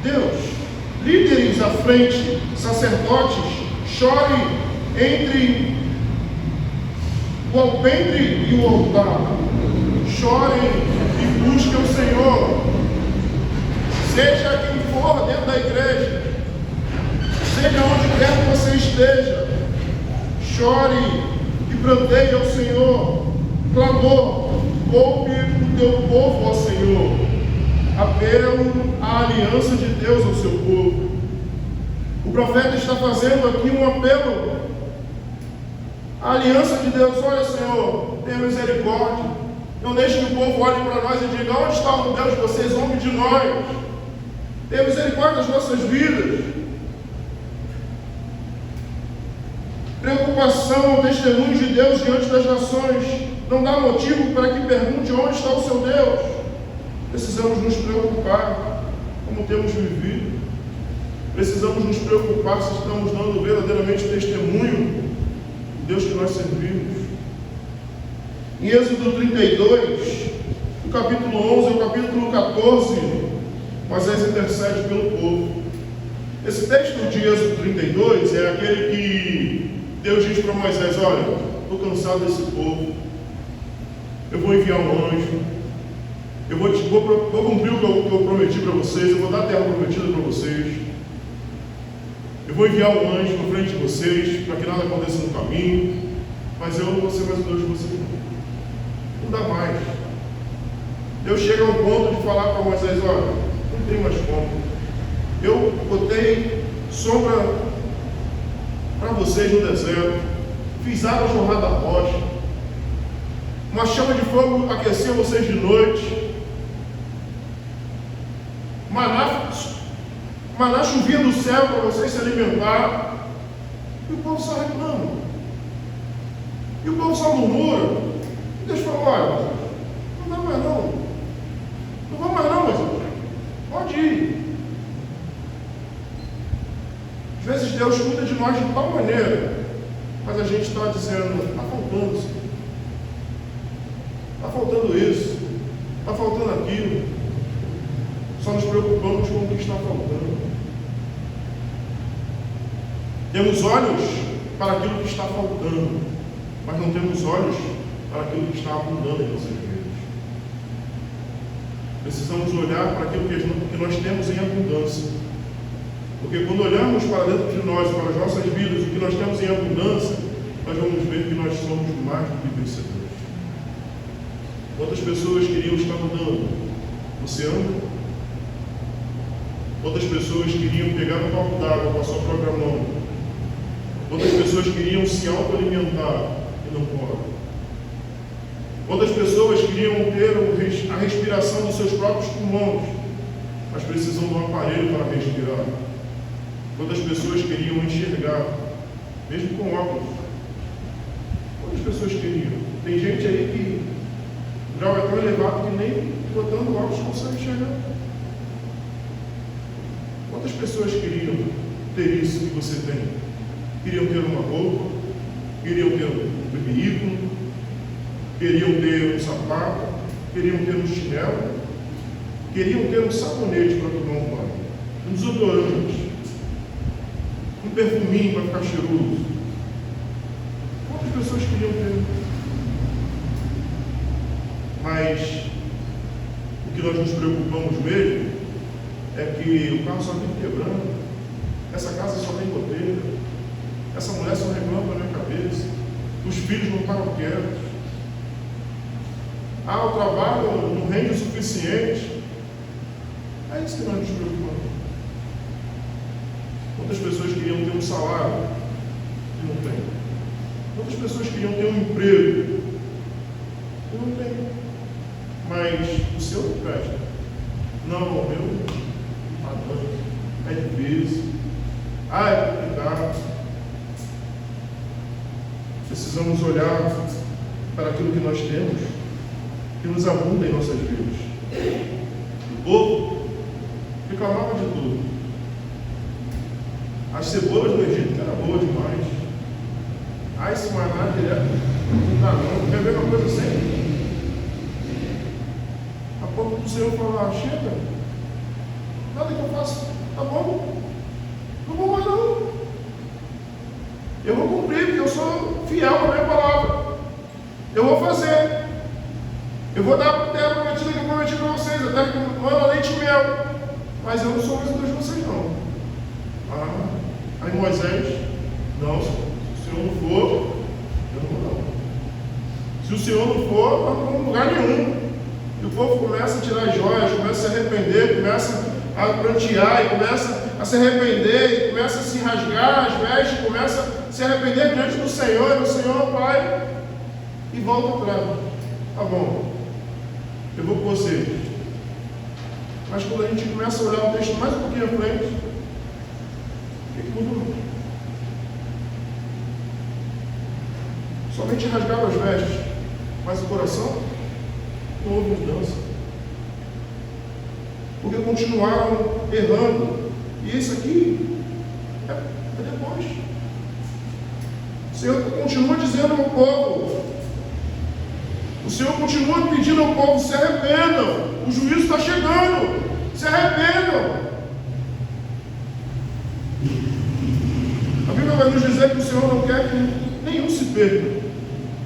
Deus? líderes à frente, sacerdotes, chorem entre o alpendre e o altar. Chorem e busquem o Senhor. Seja quem for dentro da igreja, seja onde quer que você esteja, chore e pranteie ao Senhor. Clamor, ouve o teu povo, ó Senhor. Apelo à aliança de Deus ao seu povo. O profeta está fazendo aqui um apelo à aliança de Deus. Olha, Senhor, tenha misericórdia. Não deixe que o povo olhe para nós e diga: onde está o Deus de vocês? Homem de nós. Tenha misericórdia das nossas vidas. Preocupação, testemunho de Deus diante das nações não dá motivo para que pergunte onde está o seu Deus. Precisamos nos preocupar como temos vivido. Precisamos nos preocupar se estamos dando verdadeiramente testemunho do Deus que nós servimos. Em Êxodo 32, do capítulo 11 ao capítulo 14, Moisés intercede pelo povo. Esse texto de Êxodo 32 é aquele que Deus diz para Moisés: olha, estou cansado desse povo, eu vou enviar um anjo, eu vou cumprir o que eu prometi para vocês, eu vou dar a terra prometida para vocês, eu vou enviar um anjo na frente de vocês, para que nada aconteça no caminho, mas eu não vou ser mais o Deus de vocês. Não dá mais. Deus chega ao ponto de falar para Moisés: olha, não tem mais como. Eu botei sombra para vocês no deserto, fiz água jorrar da rocha, uma chama de fogo aquecia vocês de noite, maná chovia do céu para vocês se alimentar, e o povo só reclama, e o povo só murmura. E Deus falou: olha, não dá mais não, não vou mais não, mas pode ir. Às vezes Deus cuida de nós de tal maneira, mas a gente está dizendo: está faltando isso, está faltando isso, está faltando aquilo. Só nos preocupamos com o que está faltando. Temos olhos para aquilo que está faltando, mas não temos olhos para aquilo que está abundando em nossas vidas. Precisamos olhar para aquilo que nós temos em abundância. Porque quando olhamos para dentro de nós, para as nossas vidas, o que nós temos em abundância, nós vamos ver que nós somos mais do que vencedores. Quantas pessoas queriam estar mudando? Você anda? Quantas pessoas queriam pegar um copo d'água com a sua própria mão? Quantas pessoas queriam se autoalimentar e não podem? Quantas pessoas queriam ter a respiração dos seus próprios pulmões, mas precisam de um aparelho para respirar? Quantas pessoas queriam enxergar, mesmo com óculos? Quantas pessoas queriam? Tem gente aí que o grau é tão elevado que nem botando óculos consegue enxergar. Quantas pessoas queriam ter isso que você tem? Queriam ter uma roupa, queriam ter um veículo, queriam ter um sapato, queriam ter um chinelo, queriam ter um sabonete para tomar um banho, um desodorante, um perfuminho para ficar cheiroso. Quantas pessoas queriam ter? Mas o que nós nos preocupamos mesmo é que o carro só vive quebrando, essa casa só tem goteira, essa mulher só reclama na minha cabeça, os filhos não param quietos, o trabalho não rende o suficiente. É isso que nós nos preocupamos. Quantas pessoas queriam ter um salário e não tem? Quantas pessoas queriam ter um emprego e não tem? Mas o seu não presta. Não, o meu está dando. É difícil. É complicado. Precisamos olhar para aquilo que nós temos, que nos abunda em nossas vidas. O povo reclamava de tudo. As cebolas do Egito eram boas demais. Esse maná direto não dá não. Quer ver uma coisa sempre? A pouco do Senhor falar: chega, nada que eu faço, tá bom? Eu vou cumprir, porque eu sou fiel à minha palavra. Eu vou fazer. Eu vou dar a terra prometida que eu prometi para vocês, a terra que manda leite e mel. Mas eu não sou mais um Deus de vocês, não. Aí Moisés, não, se o Senhor não for, eu não vou não. Se o Senhor não for, eu não vou em lugar nenhum. E o povo começa a tirar as joias, começa a se arrepender, começa a prantear, e começa a se arrepender, e começa a se rasgar as vestes, começa a se arrepender diante do Senhor, e o Senhor vai e volta atrás. Tá bom, eu vou com vocês. Mas quando a gente começa a olhar o texto mais um pouquinho à frente, o que mudou? Somente rasgaram as vestes, mas o coração não houve mudança. Porque continuaram errando. E isso aqui é depois. O Senhor continua dizendo ao povo, o Senhor continua pedindo ao povo, se arrependam, o juízo está chegando, se arrependam. A Bíblia vai nos dizer que o Senhor não quer que nenhum se perca.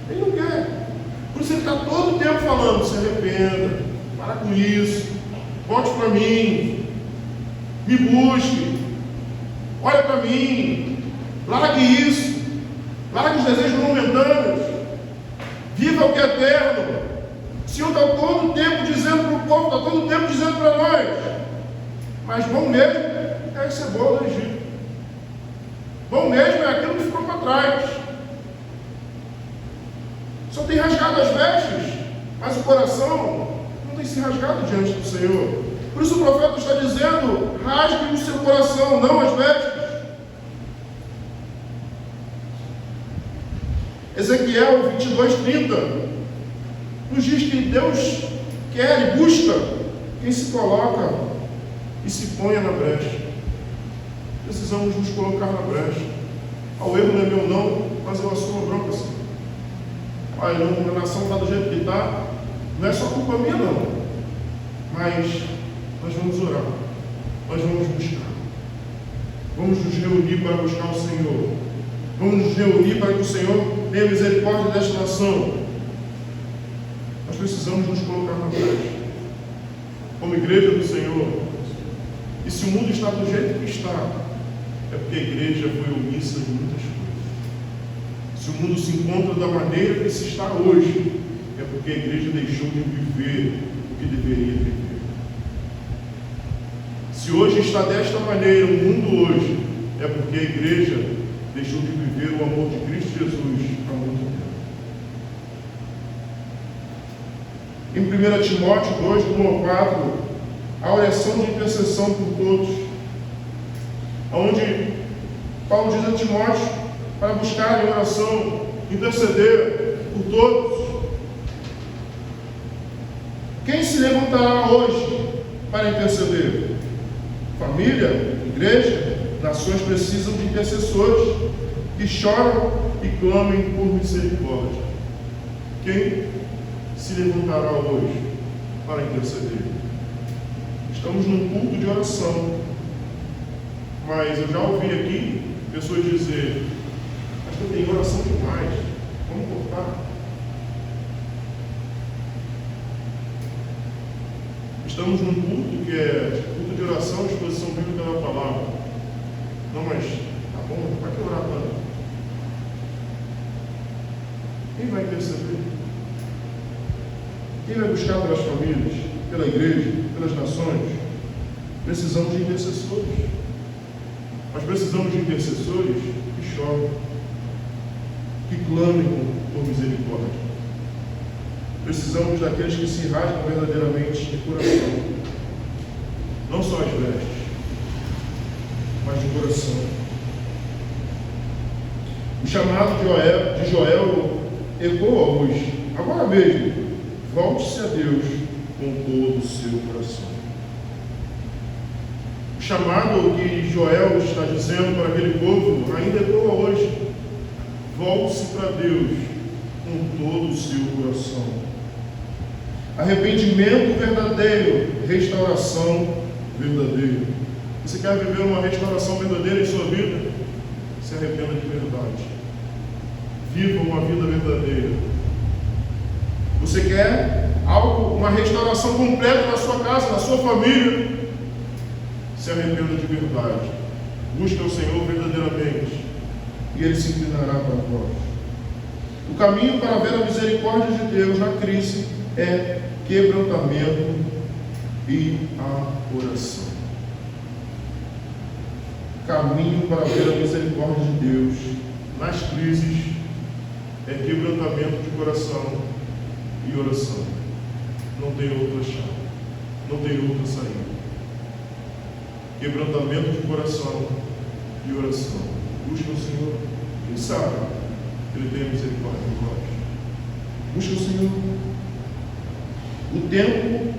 Ele não quer. Por isso ele está todo o tempo falando, se arrependa, para com isso, volte para mim, me busque, olha para mim, largue isso, largue os desejos momentâneos, viva o que é eterno. O Senhor está todo o tempo dizendo para o povo, está todo o tempo dizendo para nós, mas bom mesmo é a cebola do Egito, bom mesmo é aquilo que ficou para trás. Só tem rasgado as vestes, mas o coração não tem se rasgado diante do Senhor. Por isso o profeta está dizendo, rasgue o seu coração, não as vestes. Ezequiel 22:30 nos diz que Deus quer e busca quem se coloca e se ponha na brecha. Precisamos nos colocar na brecha. O erro não é meu não, mas eu assumo a bronca sim. Pai, a nação está do jeito que está, não é só culpa minha não, mas nós vamos orar, nós vamos buscar, vamos nos reunir para buscar o Senhor, vamos nos reunir para que o Senhor tenha misericórdia desta nação. Nós precisamos nos colocar na brecha, como igreja do Senhor. E se o mundo está do jeito que está, é porque a igreja foi omissa de muitas coisas. Se o mundo se encontra da maneira que se está hoje, é porque a igreja deixou de viver o que deveria viver. Se hoje está desta maneira, o mundo hoje, é porque a igreja deixou de viver o amor de Cristo Jesus há muito tempo. Em 1 Timóteo 2, 1-4, a oração de intercessão por todos, onde Paulo diz a Timóteo para buscar em oração, interceder por todos. Quem se levantará hoje para interceder? Família, igreja, nações precisam de intercessores que choram e clamem por misericórdia. Quem se levantará hoje para interceder? Estamos num culto de oração, mas eu já ouvi aqui pessoas dizer, acho que tem oração demais, vamos cortar. Estamos num culto que é culto de oração, exposição bíblica da palavra. Não, mas tá bom, para que orar tanto? Quem vai interceder? Quem vai buscar pelas famílias, pela igreja, pelas nações? Precisamos de intercessores. Nós precisamos de intercessores que choram, que clamem por misericórdia. Precisamos daqueles que se rasgam verdadeiramente de coração, não só as vestes, mas de coração. O chamado de Joel ecoa hoje, agora mesmo: volte-se a Deus com todo o seu coração. O chamado que Joel está dizendo para aquele povo ainda ecoa hoje: volte-se para Deus com todo o seu coração. Arrependimento verdadeiro, restauração verdadeira. Você quer viver uma restauração verdadeira em sua vida? Se arrependa de verdade. viva uma vida verdadeira. Você quer algo, uma restauração completa na sua casa, na sua família? Se arrependa de verdade. Busque o Senhor verdadeiramente e Ele se inclinará para nós. O caminho para ver a misericórdia de Deus na crise é quebrantamento e a oração. Caminho para ver a misericórdia de Deus nas crises é quebrantamento de coração e oração. Não tem outra chave, não tem outra saída. Quebrantamento de coração e oração. Busca o Senhor, quem sabe Ele tem misericórdia de nós. Busca o Senhor. O tempo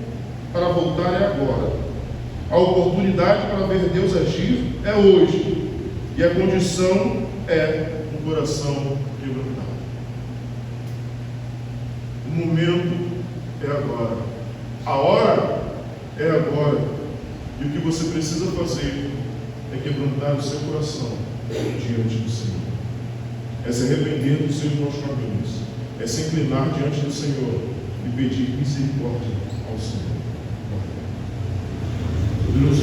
para voltar é agora. A oportunidade para ver Deus agir é hoje. E a condição é um coração quebrantado. O momento é agora. A hora é agora. E o que você precisa fazer é quebrantar o seu coração diante do Senhor. É se arrepender dos seus maus caminhos. É se inclinar diante do Senhor e pedir misericórdia ao Senhor. Poderoso